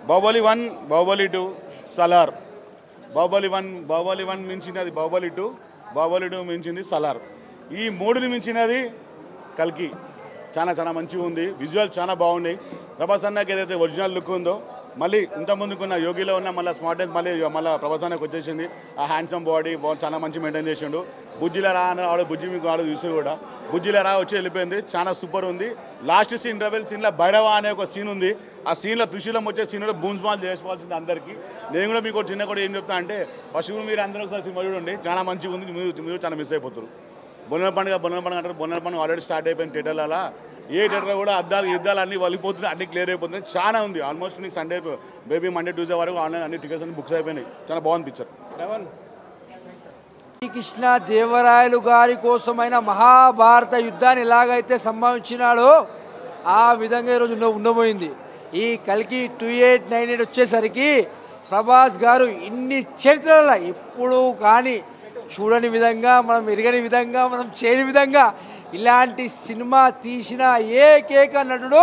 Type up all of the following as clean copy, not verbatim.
బాహుబలి 1, బాహుబలి 2, సలార్. బాహుబలి 1 మించినది బాహుబలి 2, బాహుబలి 2 మించింది సలార్. ఈ మూడుని మించినది కల్కి. చాలా మంచిగా ఉంది. విజువల్ చాలా బాగున్నాయి. ప్రభాస్ అన్నకి ఏదైతే ఒరిజినల్ లుక్ ఉందో మళ్ళీ ఇంతకుముందుకున్న యోగిలో ఉన్న మళ్ళీ స్మార్ట్నెస్ మళ్ళీ ప్రభాస్ అన్నకి వచ్చేసింది. ఆ హ్యాండ్సమ్ బాడీ చాలా మంచి మెయింటైన్ చేసిండు. బుజ్జిలరా అని ఆవిడ బుజ్జి మీకు ఆవిడ చూసి కూడా బుజ్జిలరా వచ్చి వెళ్ళిపోయింది. చాలా సూపర్ ఉంది. లాస్ట్ సీన్ రెబెల్ సీన్లో భైరవ అనే ఒక సీన్ ఉంది. ఆ సీన్లో త్రిశూలం వచ్చే సీన్ కూడా బూన్స్ బాల్ చేసుకోవాల్సింది అందరికీ. నేను కూడా మీకు చిన్న కూడా ఏం చెప్తా అంటే ఫస్ట్ మీరు అందరూ ఒకసారి సినిమా చూడండి. చాలా మంచిగా ఉంది. మీరు చాలా మిస్ అయిపోతారు. బొన్నెల పండుగ అంటారు. బొన్నెల పండుగ ఆల్రెడీ స్టార్ట్ అయిపోయింది థియేటర్ల. ఏ థియేటర్లో కూడా యుద్ధాలు అన్నీ వలిపోతున్నాయి. అన్ని క్లియర్ అయిపోతుంది. చాలా ఉంది. ఆల్మోస్ట్ నీకు సండే బేబీ మండే ట్యూస్డే వరకు ఆన్లైన్ అన్ని టికెట్స్ అన్ని బుక్స్ అయిపోయినాయి. చాలా బాగుంది పిక్చర్. శ్రీకృష్ణ దేవరాయలు గారి కోసమైన మహాభారత యుద్ధాన్ని ఎలాగైతే సంభవించినాడో ఆ విధంగా ఈరోజు ఉండబోయింది. ఈ కల్కి 2898 వచ్చేసరికి ప్రభాస్ గారు ఇన్ని చరిత్రల ఎప్పుడూ కానీ చూడని విధంగా, మనం ఎరగని విధంగా, మనం చేయని విధంగా ఇలాంటి సినిమా తీసిన ఏకైక నటుడు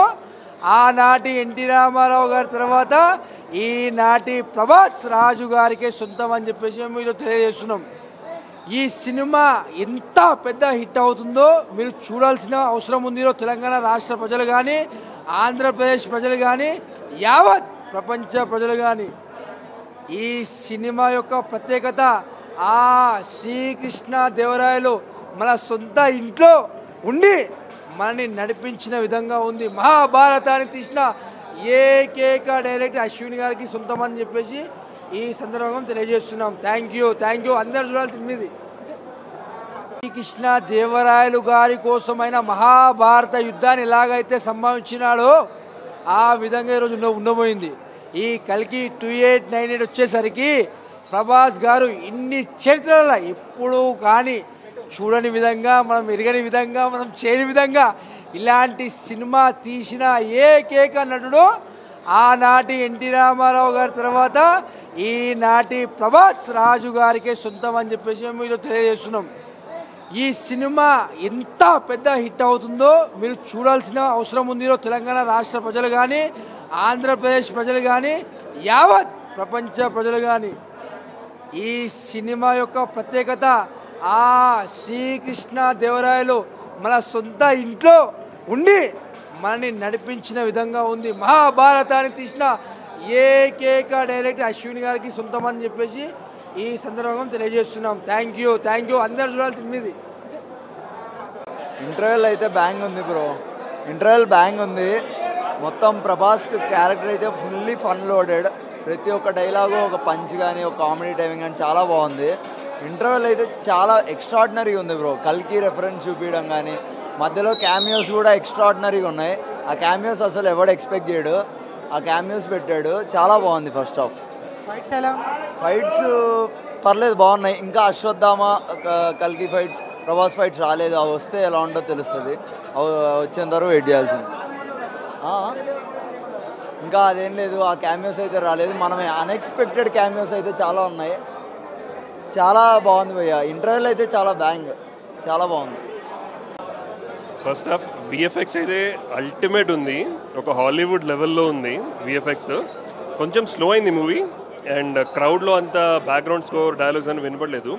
ఆనాటి ఎన్టీ రామారావు గారి తర్వాత ఈనాటి ప్రభాస్ రాజు గారికే సొంతం అని చెప్పేసి మేము ఈరోజు తెలియజేస్తున్నాం. ఈ సినిమా ఎంత పెద్ద హిట్ అవుతుందో మీరు చూడాల్సిన అవసరం ఉంది. తెలంగాణ రాష్ట్ర ప్రజలు కానీ, ఆంధ్రప్రదేశ్ ప్రజలు కానీ, యావత్ ప్రపంచ ప్రజలు కానీ ఈ సినిమా యొక్క ప్రత్యేకత ఆ శ్రీకృష్ణ దేవరాయలు మన సొంత ఇంట్లో ఉండి మనని నడిపించిన విధంగా ఉంది. మహాభారతాన్ని తీసిన ఏకైక డైరెక్టర్ అశ్విని గారికి సొంతం అని చెప్పేసి ఈ సందర్భంగా తెలియజేస్తున్నాం. Thank you. అందరు చూడాల్సింది ఇది. శ్రీకృష్ణ దేవరాయలు గారి కోసమైన మహాభారత యుద్ధాన్ని ఎలాగైతే సంభవించినాడో ఆ విధంగా ఈరోజు ఉండబోయింది. ఈ కల్కి 2898 వచ్చేసరికి ప్రభాస్ గారు ఇన్ని చరిత్రల ఎప్పుడూ కానీ చూడని విధంగా, మనం ఎరగని విధంగా, మనం చేయని విధంగా ఇలాంటి సినిమా తీసిన ఏకైక నటుడు ఆనాటి ఎన్టీ రామారావు గారి తర్వాత ఈనాటి ప్రభాస్ రాజు గారికే సొంతం అని చెప్పేసి మేము ఈరోజు తెలియజేస్తున్నాం. ఈ సినిమా ఎంత పెద్ద హిట్ అవుతుందో మీరు చూడాల్సిన అవసరం ఉంది. తెలంగాణ రాష్ట్ర ప్రజలు కానీ, ఆంధ్రప్రదేశ్ ప్రజలు కానీ, యావత్ ప్రపంచ ప్రజలు కానీ ఈ సినిమా యొక్క ప్రత్యేకత ఆ శ్రీకృష్ణ దేవరాయలు మన సొంత ఇంట్లో ఉండి మనని నడిపించిన విధంగా ఉంది. మహాభారతాన్ని తీసిన ఏకైక డైరెక్టర్ అశ్విని గారికి సొంతం అని చెప్పేసి ఈ సందర్భంగా తెలియజేస్తున్నాం. Thank you. అందరు చూడాల్సింది ఇది. ఇంటర్వెల్ అయితే బ్యాంగ్ ఉంది బ్రో. ఇంటర్వెల్ బ్యాంగ్ ఉంది. మొత్తం ప్రభాస్ క్యారెక్టర్ అయితే ఫుల్లీ ఫన్ లోడెడ్. ప్రతి ఒక్క డైలాగు ఒక పంచ్ కానీ, ఒక కామెడీ టైమింగ్ కానీ చాలా బాగుంది. ఇంటర్వెల్ అయితే చాలా ఎక్స్ట్రాడినరీగా ఉంది బ్రో. కల్కి రెఫరెన్స్ చూపించడం కానీ, మధ్యలో క్యామియోస్ కూడా ఎక్స్ట్రాడినరీగా ఉన్నాయి. ఆ క్యామియోస్ అసలు ఎవడు ఎక్స్పెక్ట్ చేయడు. ఆ క్యామియోస్ పెట్టాడు. చాలా బాగుంది ఫస్ట్ హాఫ్. ఫైట్స్ పర్లేదు, బాగున్నాయి. ఇంకా అశ్వత్థామ కల్కి ఫైట్స్, ప్రభాస్ ఫైట్స్ రాలేదు. అవి వస్తే ఎలా ఉంటుందో తెలుస్తుంది. అవి వచ్చేంత వరకు వెయిట్ చేయాల్సింది. ఇంకా అదేం లేదు, ఆ క్యామియోస్ అయితే రాలేదు. మనమే అన్ఎక్స్పెక్టెడ్ క్యామియోస్ అయితే చాలా ఉన్నాయి. చాలా బాగుంది భయ్య. ఇంటర్వెల్ అయితే చాలా బ్యాంగ్, చాలా బాగుంది. ఫస్ట్ హాఫ్ విఎఫ్ఎక్స్ అయితే అల్టిమేట్ ఉంది. ఒక హాలీవుడ్ లెవెల్లో ఉంది విఎఫ్ఎక్స్. కొంచెం స్లో అయింది మూవీ అండ్ క్రౌడ్లో అంత బ్యాక్గ్రౌండ్ స్కోర్ డైలాగ్స్ అని వినపడలేదు.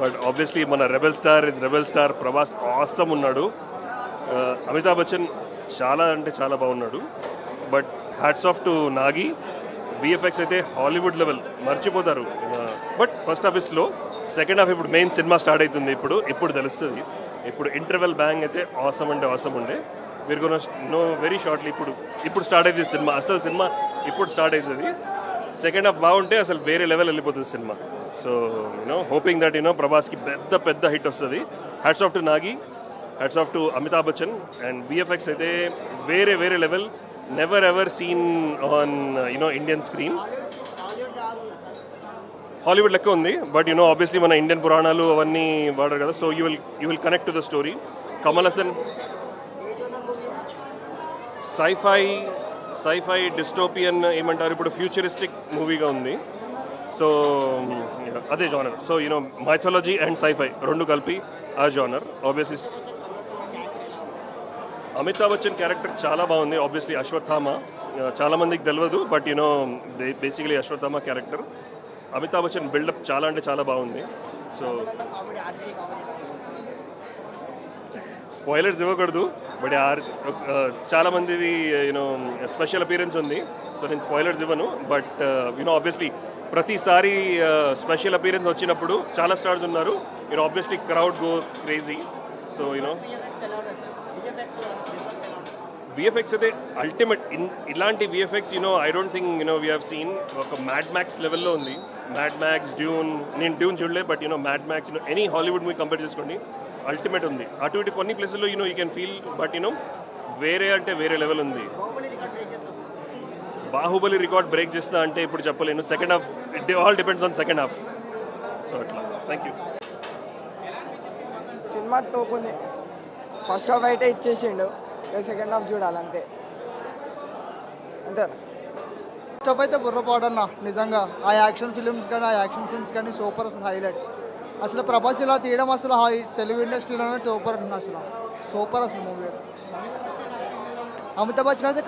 బట్ ఆబ్వియస్లీ మన రెబెల్ స్టార్ ప్రభాస్ ఆసమ్ ఉన్నాడు. అమితాబ్ బచ్చన్ చాలా అంటే చాలా బాగున్నాడు. But hats off to Nagi. VFX అయితే హాలీవుడ్ లెవెల్, మర్చిపోతారు. But first half is slow, second half ఇప్పుడు మెయిన్ సినిమా స్టార్ట్ అవుతుంది. ఇప్పుడు తెలుస్తుంది. ఇప్పుడు ఇంటర్వెల్ బ్యాంగ్ అయితే ఆసమ్ ఉండే వీరు గోనా నో వెరీ షార్ట్లీ. ఇప్పుడు స్టార్ట్ అవుతుంది సినిమా. అసలు సినిమా ఇప్పుడు స్టార్ట్ అవుతుంది. సెకండ్ హాఫ్ బాగుంటే అసలు వేరే లెవెల్ వెళ్ళిపోతుంది సినిమా. సో హోపింగ్ దట్ ప్రభాస్కి పెద్ద హిట్ వస్తుంది. Hats off to Nagi, hats off to Amitabh Bachchan. And VFX అయితే వేరే level, never ever seen on Indian screen. Hollywood లెక్క ఉంది. బట్ ఆబ్వియస్లీ మన ఇండియన్ పురాణాలు అవన్నీ వాడారు కదా. So you will connect to the story. Kamal Haasan sci fi dystopian ఏమంటారు, ఇప్పుడు ఫ్యూచరిస్టిక్ మూవీగా ఉంది. సో అదే genre. So mythology and sci fi రెండు కలిపి ఆ genre. Obviously Amitabh Bachchan character చాలా బాగుంది. ఆబ్వియస్లీ అశ్వత్థామ చాలా మందికి తెలియదు, but you know basically Ashwatthama character. Amitabh Bachchan buildup చాలా అంటే చాలా బాగుంది. సో స్పాయిలర్స్ ఇవ్వకూడదు, బట్ చాలా మందిది యూనో స్పెషల్ అపీరెన్స్ ఉంది. సో నేను స్పాయిలర్స్ ఇవ్వను, బట్ యూనో ఆబ్వియస్లీ ప్రతిసారి స్పెషల్ అపీరెన్స్ వచ్చినప్పుడు చాలా స్టార్స్ ఉన్నారు. You know obviously crowd go crazy. So you know VFX అయితే అల్టిమేట్. ఇలాంటి VFX you know I don't think you know we have seen. ఒక మ్యాడ్ మ్యాక్స్ లెవెల్లో ఉంది. మ్యాడ్ మ్యాక్స్, డ్యూన్, నేను డ్యూన్ చూడలే, but you know mad max you know any Hollywood movie compare చేసుకోండి, ultimate ఉంది. అటు ఇటు కొన్ని ప్లేసెస్లో you know you can feel, but you know వేరే అంటే వేరే లెవెల్ ఉంది. బాహుబలి రికార్డ్ బ్రేక్ చేస్తా అంటే ఇప్పుడు చెప్పలేను. Second half it all depends on second half. So అట్లా. Thank you. సినిమా తోపుంది. ఫస్ట్ హాఫ్ అయితే ఇచ్చేసిండు, సెకండ్ హాఫ్ చూడాలంతే. అంతే. ఫస్ట్ హాఫ్ అయితే బుర్రపాడన్న నిజంగా. ఆ యాక్షన్ ఫిలిమ్స్ కానీ ఆ యాక్షన్ సీన్స్ కానీ సూపర్, అసలు హైలైట్. అసలు ప్రభాస్ ఇలా తీయడం అసలు తెలుగు ఇండస్ట్రీలోనే సూపర్ అంటున్నా. అసలు సూపర్ అసలు మూవీ అయితే. అమితాబ్ బచ్చన్ అయితే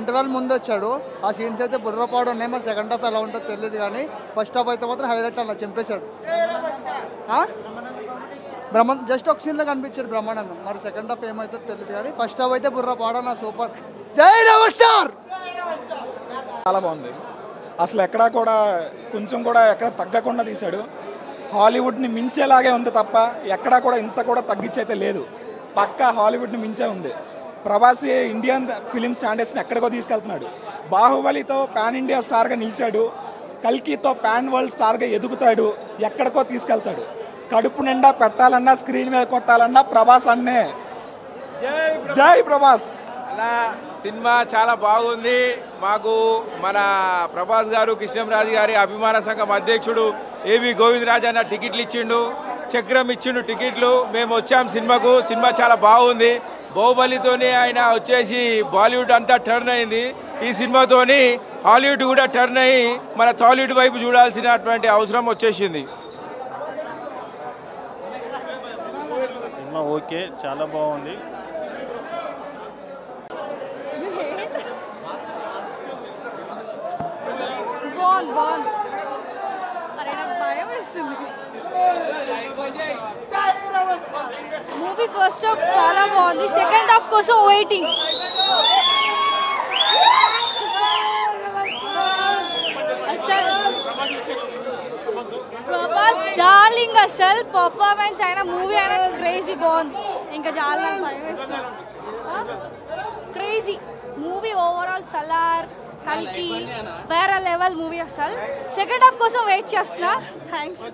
ఇంటర్వెల్ ముందు వచ్చాడు. ఆ సీన్స్ అయితే బుర్రపాడు ఉన్నాయి. మరి సెకండ్ హాఫ్ ఎలా ఉంటుందో తెలియదు, కానీ ఫస్ట్ హాఫ్ అయితే మాత్రం హైలైట్ అలా చంపేశాడు. జస్ట్ ఒక సీన్లో కనిపించాడు బ్రహ్మానందం. మరి సెకండ్ హాఫ్ ఏమైతే తెలియదు, కానీ ఫస్ట్ హాఫ్ అయితే బుర్రపాడన్న సూపర్. జై రెబల్ స్టార్. చాలా బాగుంది. అసలు ఎక్కడా కూడా కొంచెం కూడా ఎక్కడ తగ్గకుండా తీశాడు. హాలీవుడ్ని మించేలాగే ఉంది తప్ప ఎక్కడా కూడా ఇంత కూడా తగ్గించైతే లేదు. పక్కా హాలీవుడ్ని మించే ఉంది. ప్రభాస్ ఇండియన్ ఫిలిం స్టాండర్డ్స్ని ఎక్కడికో తీసుకెళ్తున్నాడు. బాహుబలితో పాన్ ఇండియా స్టార్గా నిలిచాడు. కల్కితో పాన్ వరల్డ్ స్టార్గా ఎదుగుతాడు. ఎక్కడికో తీసుకెళ్తాడు. కడుపు నిండా పెట్టాలన్నా, స్క్రీన్ మీద కొట్టాలన్నా ప్రభాస్ అన్నే. జై ప్రభాస్. అలా సినిమా చాలా బాగుంది. మాకు మన ప్రభాస్ గారు, కృష్ణంరాజు గారి అభిమాన సంఘం అధ్యక్షుడు ఏవి గోవిందరాజు అన్న టికెట్లు ఇచ్చిండు, చక్రం ఇచ్చిండు టికెట్లు. మేము వచ్చాం సినిమాకు. సినిమా చాలా బాగుంది. బాహుబలితోనే ఆయన వచ్చేసి బాలీవుడ్ అంతా టర్న్ అయింది. ఈ సినిమాతోని హాలీవుడ్ కూడా టర్న్ అయ్యి మన టాలీవుడ్ వైపు చూడాల్సినటువంటి అవసరం వచ్చేసింది. సినిమా ఓకే, చాలా బాగుంది. బాగుంది. అరే నాకు భయం వేస్తుంది. మూవీ ఫస్ట్ హాఫ్ చాలా బాగుంది. సెకండ్ హాఫ్ కోసం వెయిటింగ్. అసలు ప్రభాస్ డార్లింగ్. అసలు పర్ఫార్మెన్స్ అయినా మూవీ అయినా క్రేజీ బాగుంది. ఇంకా చాలా నాకు భయం వేస్తుంది. Crazy movie overall. సలార్, కల్కి వేరే లెవెల్ మూవీ. అసలు సెకండ్ హాఫ్ కోసం వెయిట్ చేస్తున్నా. థ్యాంక్స్.